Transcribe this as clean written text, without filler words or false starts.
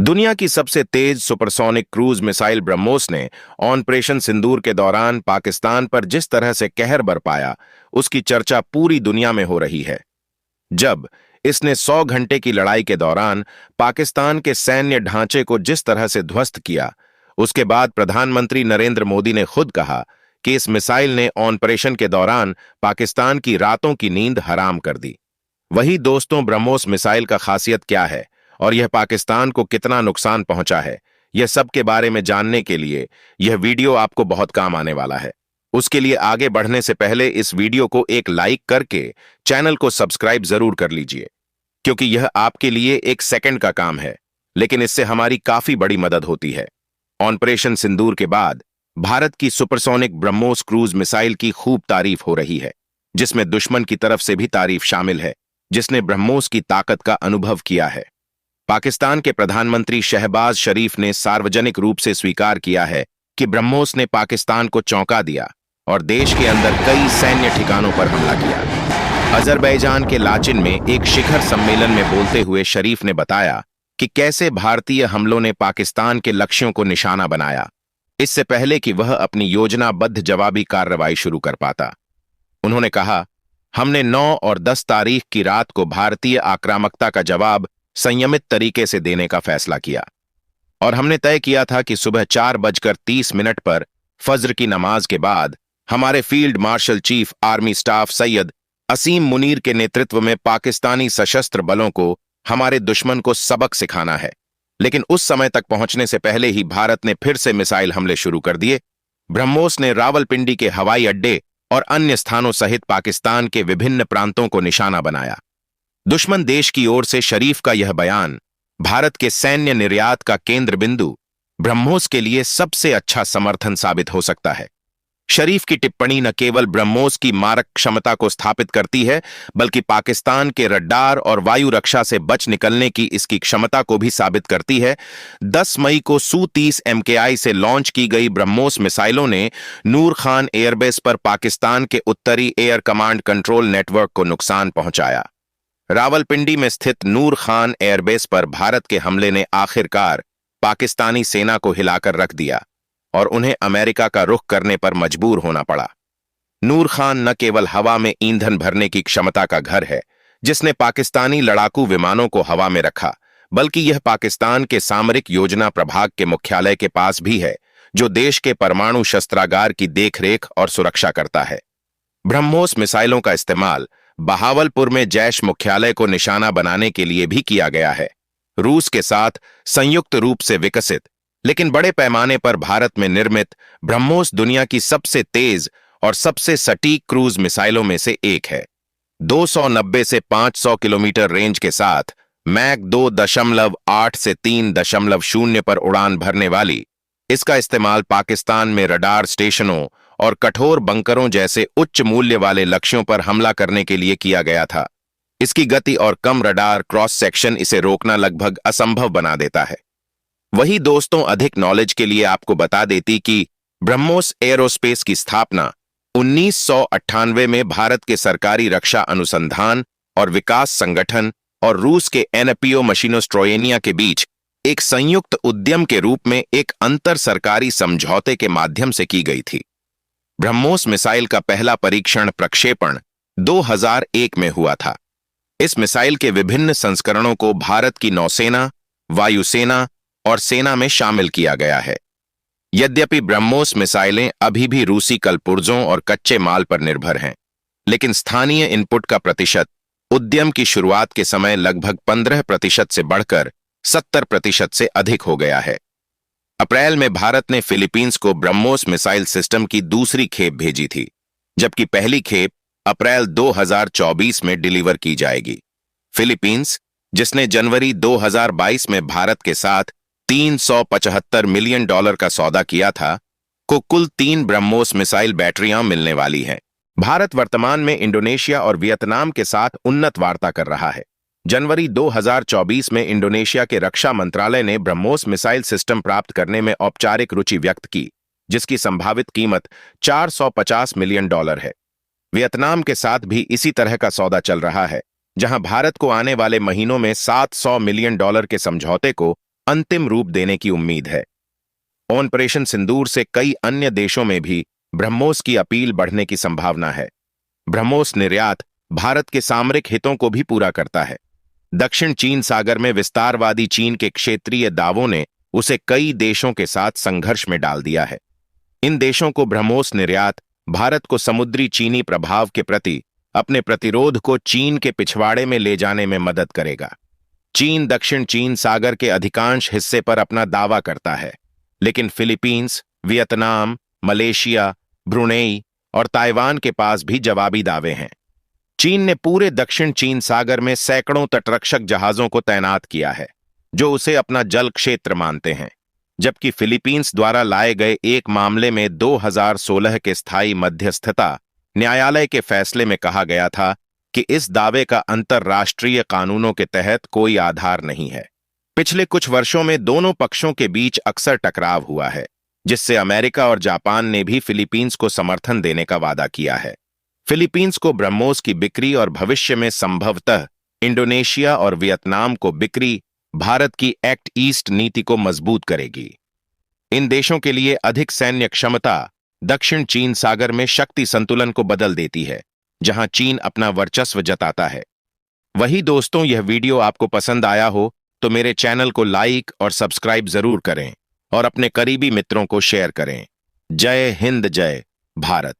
दुनिया की सबसे तेज सुपरसोनिक क्रूज मिसाइल ब्रह्मोस ने ऑपरेशन सिंदूर के दौरान पाकिस्तान पर जिस तरह से कहर बरपाया, उसकी चर्चा पूरी दुनिया में हो रही है। जब इसने 100 घंटे की लड़ाई के दौरान पाकिस्तान के सैन्य ढांचे को जिस तरह से ध्वस्त किया, उसके बाद प्रधानमंत्री नरेंद्र मोदी ने खुद कहा कि इस मिसाइल ने ऑपरेशन के दौरान पाकिस्तान की रातों की नींद हराम कर दी। वही दोस्तों, ब्रह्मोस मिसाइल का खासियत क्या है और यह पाकिस्तान को कितना नुकसान पहुंचा है, यह सब के बारे में जानने के लिए यह वीडियो आपको बहुत काम आने वाला है। उसके लिए आगे बढ़ने से पहले इस वीडियो को एक लाइक करके चैनल को सब्सक्राइब जरूर कर लीजिए, क्योंकि यह आपके लिए एक सेकंड का काम है, लेकिन इससे हमारी काफी बड़ी मदद होती है। ऑपरेशन सिंदूर के बाद भारत की सुपरसोनिक ब्रह्मोस क्रूज मिसाइल की खूब तारीफ हो रही है, जिसमें दुश्मन की तरफ से भी तारीफ शामिल है, जिसने ब्रह्मोस की ताकत का अनुभव किया है। पाकिस्तान के प्रधानमंत्री शहबाज शरीफ ने सार्वजनिक रूप से स्वीकार किया है कि ब्रह्मोस ने पाकिस्तान को चौंका दिया और देश के अंदर कई सैन्य ठिकानों पर हमला किया। अजरबैजान के लाचिन में एक शिखर सम्मेलन में बोलते हुए शरीफ ने बताया कि कैसे भारतीय हमलों ने पाकिस्तान के लक्ष्यों को निशाना बनाया, इससे पहले कि वह अपनी योजनाबद्ध जवाबी कार्रवाई शुरू कर पाता। उन्होंने कहा, हमने 9 और 10 तारीख की रात को भारतीय आक्रामकता का जवाब संयमित तरीके से देने का फैसला किया और हमने तय किया था कि सुबह 4:30 पर फज्र की नमाज के बाद हमारे field marshal chief army staff Syed Asim Munir के नेतृत्व में पाकिस्तानी सशस्त्र बलों को हमारे दुश्मन को सबक सिखाना है। लेकिन उस समय तक पहुंचने से पहले ही भारत ने फिर से मिसाइल हमले शुरू कर दिए। ब्रह्मोस ने रावलपिंडी के हवाई अड्डे और अन्य स्थानों सहित पाकिस्तान के विभिन्न प्रांतों को निशाना बनाया। दुश्मन देश की ओर से शरीफ का यह बयान भारत के सैन्य निर्यात का केंद्र बिंदु ब्रह्मोस के लिए सबसे अच्छा समर्थन साबित हो सकता है। शरीफ की टिप्पणी न केवल ब्रह्मोस की मारक क्षमता को स्थापित करती है, बल्कि पाकिस्तान के रडार और वायु रक्षा से बच निकलने की इसकी क्षमता को भी साबित करती है। 10 मई को Su-30 MKI से लॉन्च की गई ब्रह्मोस मिसाइलों ने नूर खान एयरबेस पर पाकिस्तान के उत्तरी एयर कमांड कंट्रोल नेटवर्क को नुकसान पहुंचाया। रावलपिंडी में स्थित नूर खान एयरबेस पर भारत के हमले ने आखिरकार पाकिस्तानी सेना को हिलाकर रख दिया और उन्हें अमेरिका का रुख करने पर मजबूर होना पड़ा। नूर खान न केवल हवा में ईंधन भरने की क्षमता का घर है, जिसने पाकिस्तानी लड़ाकू विमानों को हवा में रखा, बल्कि यह पाकिस्तान के सामरिक योजना प्रभाग के मुख्यालय के पास भी है, जो देश के परमाणु शस्त्रागार की देखरेख और सुरक्षा करता है। ब्रह्मोस मिसाइलों का इस्तेमाल बहावलपुर में जैश मुख्यालय को निशाना बनाने के लिए भी किया गया है। रूस के साथ संयुक्त रूप से विकसित लेकिन बड़े पैमाने पर भारत में निर्मित ब्रह्मोस दुनिया की सबसे तेज और सबसे सटीक क्रूज मिसाइलों में से एक है। 290 से 500 किलोमीटर रेंज के साथ मैक 2.8 से 3.0 पर उड़ान भरने वाली इसका इस्तेमाल पाकिस्तान में रडार स्टेशनों और कठोर बंकरों जैसे उच्च मूल्य वाले लक्ष्यों पर हमला करने के लिए किया गया था। इसकी गति और कम रडार क्रॉस सेक्शन इसे रोकना लगभग असंभव बना देता है। वही दोस्तों, अधिक नॉलेज के लिए आपको बता देती कि ब्रह्मोस एरोस्पेस की स्थापना 1998 में भारत के सरकारी रक्षा अनुसंधान और विकास संगठन और रूस के एनपीओ मशीनोस्ट्रोयेनिया के बीच एक संयुक्त उद्यम के रूप में एक अंतर सरकारी समझौते के माध्यम से की गई थी। ब्रह्मोस मिसाइल का पहला परीक्षण प्रक्षेपण 2001 में हुआ था। इस मिसाइल के विभिन्न संस्करणों को भारत की नौसेना, वायुसेना और सेना में शामिल किया गया है। यद्यपि ब्रह्मोस मिसाइलें अभी भी रूसी कलपुर्जों और कच्चे माल पर निर्भर हैं, लेकिन स्थानीय इनपुट का प्रतिशत उद्यम की शुरुआत के समय लगभग 15% से बढ़कर 70% से अधिक हो गया है। अप्रैल में भारत ने फिलीपींस को ब्रह्मोस मिसाइल सिस्टम की दूसरी खेप भेजी थी, जबकि पहली खेप अप्रैल 2024 में डिलीवर की जाएगी। फिलीपींस, जिसने जनवरी 2022 में भारत के साथ $375 मिलियन का सौदा किया था, को कुल 3 ब्रह्मोस मिसाइल बैटरियां मिलने वाली हैं। भारत वर्तमान में इंडोनेशिया और वियतनाम के साथ उन्नत वार्ता कर रहा है। जनवरी 2024 में इंडोनेशिया के रक्षा मंत्रालय ने ब्रह्मोस मिसाइल सिस्टम प्राप्त करने में औपचारिक रुचि व्यक्त की, जिसकी संभावित कीमत $450 मिलियन है। वियतनाम के साथ भी इसी तरह का सौदा चल रहा है, जहां भारत को आने वाले महीनों में $700 मिलियन के समझौते को अंतिम रूप देने की उम्मीद है। ऑपरेशन सिंदूर से कई अन्य देशों में भी ब्रह्मोस की अपील बढ़ने की संभावना है। ब्रह्मोस निर्यात भारत के सामरिक हितों को भी पूरा करता है। दक्षिण चीन सागर में विस्तारवादी चीन के क्षेत्रीय दावों ने उसे कई देशों के साथ संघर्ष में डाल दिया है। इन देशों को ब्रह्मोस निर्यात भारत को समुद्री चीनी प्रभाव के प्रति अपने प्रतिरोध को चीन के पिछवाड़े में ले जाने में मदद करेगा। चीन दक्षिण चीन सागर के अधिकांश हिस्से पर अपना दावा करता है, लेकिन फिलीपींस, वियतनाम, मलेशिया, ब्रुनेई और ताइवान के पास भी जवाबी दावे हैं। चीन ने पूरे दक्षिण चीन सागर में सैकड़ों तटरक्षक जहाजों को तैनात किया है, जो उसे अपना जल क्षेत्र मानते हैं, जबकि फिलीपींस द्वारा लाए गए एक मामले में 2016 के स्थायी मध्यस्थता न्यायालय के फैसले में कहा गया था कि इस दावे का अंतर्राष्ट्रीय कानूनों के तहत कोई आधार नहीं है। पिछले कुछ वर्षों में दोनों पक्षों के बीच अक्सर टकराव हुआ है, जिससे अमेरिका और जापान ने भी फिलीपींस को समर्थन देने का वादा किया है। फिलीपींस को ब्रह्मोस की बिक्री और भविष्य में संभवतः इंडोनेशिया और वियतनाम को बिक्री भारत की एक्ट ईस्ट नीति को मजबूत करेगी। इन देशों के लिए अधिक सैन्य क्षमता दक्षिण चीन सागर में शक्ति संतुलन को बदल देती है, जहां चीन अपना वर्चस्व जताता है। वही दोस्तों, यह वीडियो आपको पसंद आया हो तो मेरे चैनल को लाइक और सब्सक्राइब जरूर करें और अपने करीबी मित्रों को शेयर करें। जय हिंद, जय भारत।